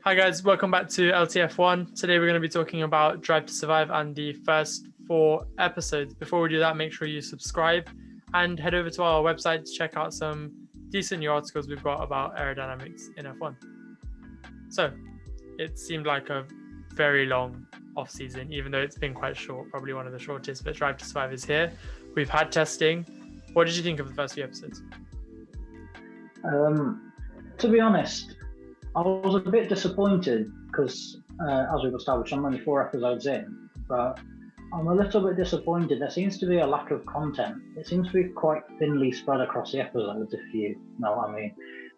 Hi guys, welcome back to LTF1. Today we're going to be talking about Drive to Survive and the first 4 episodes. Before we do that, make sure you subscribe and head over to our website to check out some decent new articles we've got about aerodynamics in F1. So, it seemed like a very long off-season, even though it's been quite short, probably one of the shortest, but Drive to Survive is here. We've had testing. What did you think of the first few episodes? To be honest, I was a bit disappointed because, as we've established, I'm only 4 episodes in, but I'm a little bit disappointed. There seems to be a lack of content. It seems to be quite thinly spread across the episodes, if you know what I mean.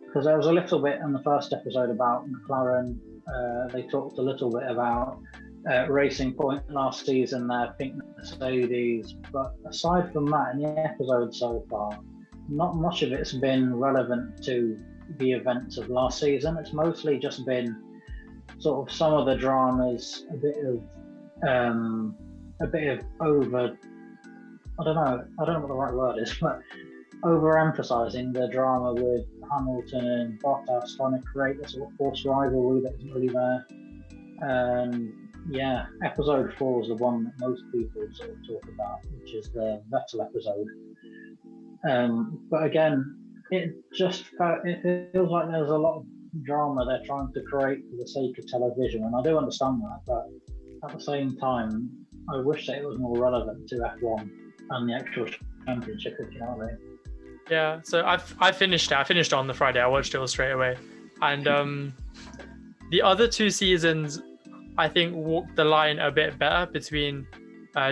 Because there was a little bit in the first episode about McLaren. They talked a little bit about Racing Point last season, their Pink Mercedes. But aside from that, in the episode so far, not much of it's been relevant to the events of last season. It's mostly just been sort of some of the dramas, a bit of over, I don't know what the right word is, but overemphasizing the drama with Hamilton and Bottas, trying to create this sort of forced rivalry that isn't really there. And yeah, episode 4 is the one that most people sort of talk about, which is the Vettel episode. But again, it feels like there's a lot of drama they're trying to create for the sake of television, and I do understand that, but at the same time, I wish that it was more relevant to F1 and the actual championship, if you know what I mean. Yeah, so I finished it. I finished it on the Friday. I watched it all straight away. And the other 2 seasons, I think, walked the line a bit better between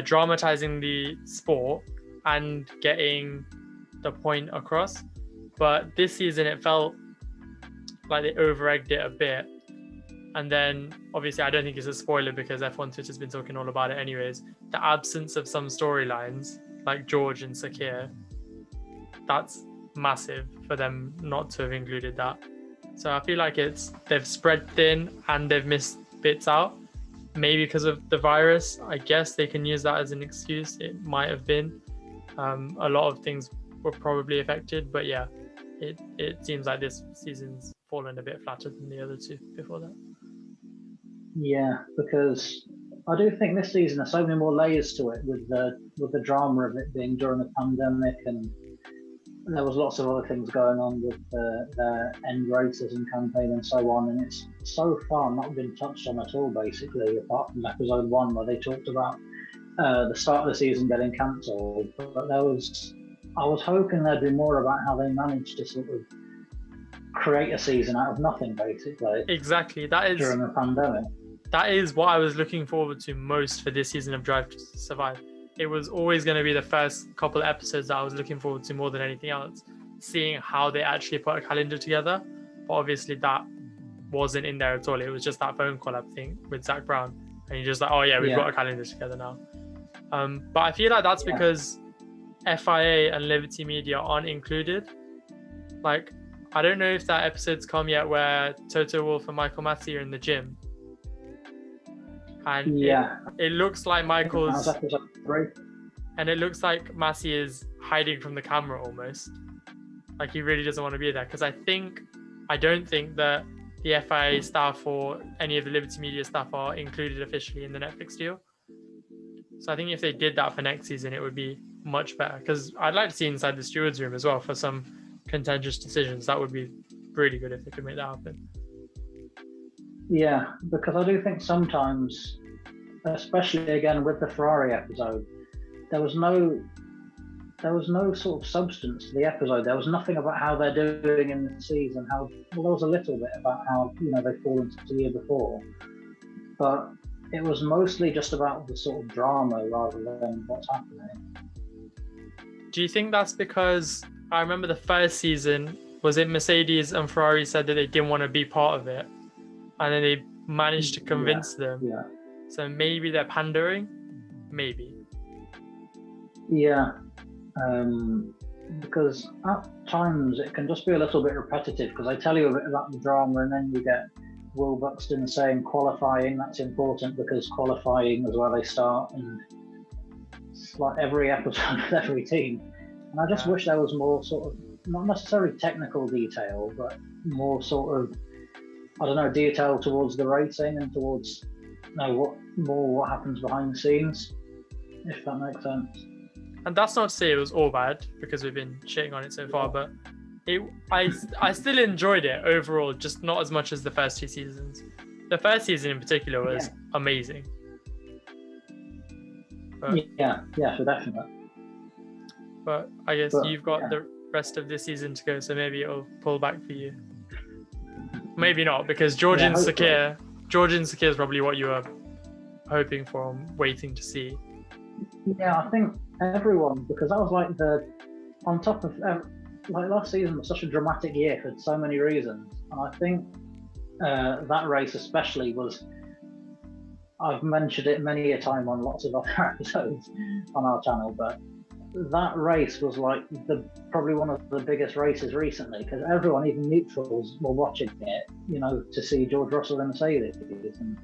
dramatizing the sport and getting the point across. But this season, it felt like they over-egged it a bit. And then, obviously, I don't think it's a spoiler because F1 Twitter's been talking all about it anyways. The absence of some storylines, like George and Sakir, that's massive for them not to have included that. So I feel like they've spread thin and they've missed bits out. Maybe because of the virus, I guess they can use that as an excuse. It might have been. A lot of things were probably affected, but yeah, it seems like this season's fallen a bit flatter than the other 2 before that. Yeah, because I do think this season there's so many more layers to it with the drama of it being during the pandemic, and there was lots of other things going on with the end racism campaign and so on, and it's so far not been touched on at all, basically, apart from episode 1 where they talked about the start of the season getting cancelled. But I was hoping there'd be more about how they managed to sort of create a season out of nothing, basically. Exactly, that is during the pandemic. That is what I was looking forward to most for this season of Drive to Survive. It was always going to be the first couple of episodes that I was looking forward to more than anything else, seeing how they actually put a calendar together. But obviously that wasn't in there at all. It was just that phone call, I think, with Zach Brown. And you're just like, oh yeah, we've got a calendar together now. But I feel like that's because FIA and Liberty Media aren't included. Like, I don't know if that episode's come yet where Toto Wolff and Michael Massey are in the gym. And it looks like Michael's... And it looks like Massey is hiding from the camera almost. Like he really doesn't want to be there. Because I don't think that the FIA staff or any of the Liberty Media staff are included officially in the Netflix deal. So I think if they did that for next season, it would be much better. Because I'd like to see inside the stewards room as well for some contentious decisions. That would be really good if they could make that happen. Yeah, because I do think sometimes, especially again with the Ferrari episode, there was no sort of substance to the episode. There was nothing about how they're doing in the season. There was a little bit about how they fall into the year before, but it was mostly just about the sort of drama rather than what's happening. Do you think that's because I remember the first season, was it Mercedes and Ferrari said that they didn't want to be part of it? And then they managed to convince them. Yeah. So maybe they're pandering? Maybe. Yeah. Because at times it can just be a little bit repetitive because they tell you a bit about the drama and then you get Will Buxton saying qualifying, that's important because qualifying is where they start, and it's like every episode of every team. And I just wish there was more sort of, not necessarily technical detail, but more sort of I don't know, detail towards the racing and towards what happens behind the scenes, if that makes sense. And that's not to say it was all bad, because we've been shitting on it so far, but I still enjoyed it overall, just not as much as the first 2 seasons. The first season in particular was amazing. But, yeah, for definite. But I guess you've got the rest of this season to go, so maybe it'll pull back for you. Maybe not, because Georgian Sakir is probably what you were hoping for and waiting to see. Yeah, I think everyone, because that was like on top of like last season was such a dramatic year for so many reasons, and I think that race especially was. I've mentioned it many a time on lots of other episodes on our channel, but that race was like probably one of the biggest races recently, because everyone, even neutrals, were watching it, to see George Russell in Mercedes. And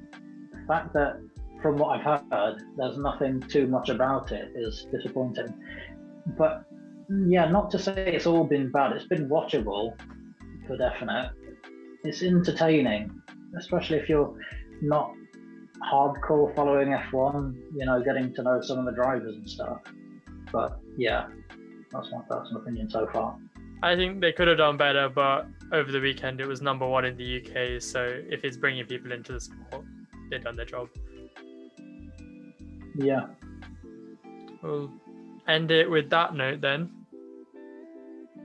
the fact that, from what I've heard, there's nothing too much about it is disappointing. But yeah, not to say it's all been bad. It's been watchable for definite. It's entertaining, especially if you're not hardcore following F1, getting to know some of the drivers and stuff. But yeah, that's my personal opinion so far. I think they could have done better, but over the weekend it was number 1 in the UK, so if it's bringing people into the sport, they've done their job. Yeah. We'll end it with that note then.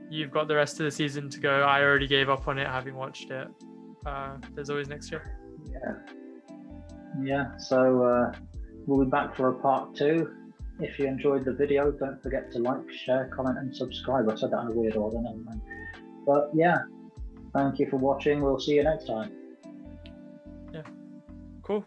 You've got the rest of the season to go. I already gave up on it, having watched it. There's always next year. Yeah, so we'll be back for a part 2. If you enjoyed the video, don't forget to like, share, comment, and subscribe. I said that in a weird order, never mind. But yeah, thank you for watching. We'll see you next time. Yeah, cool.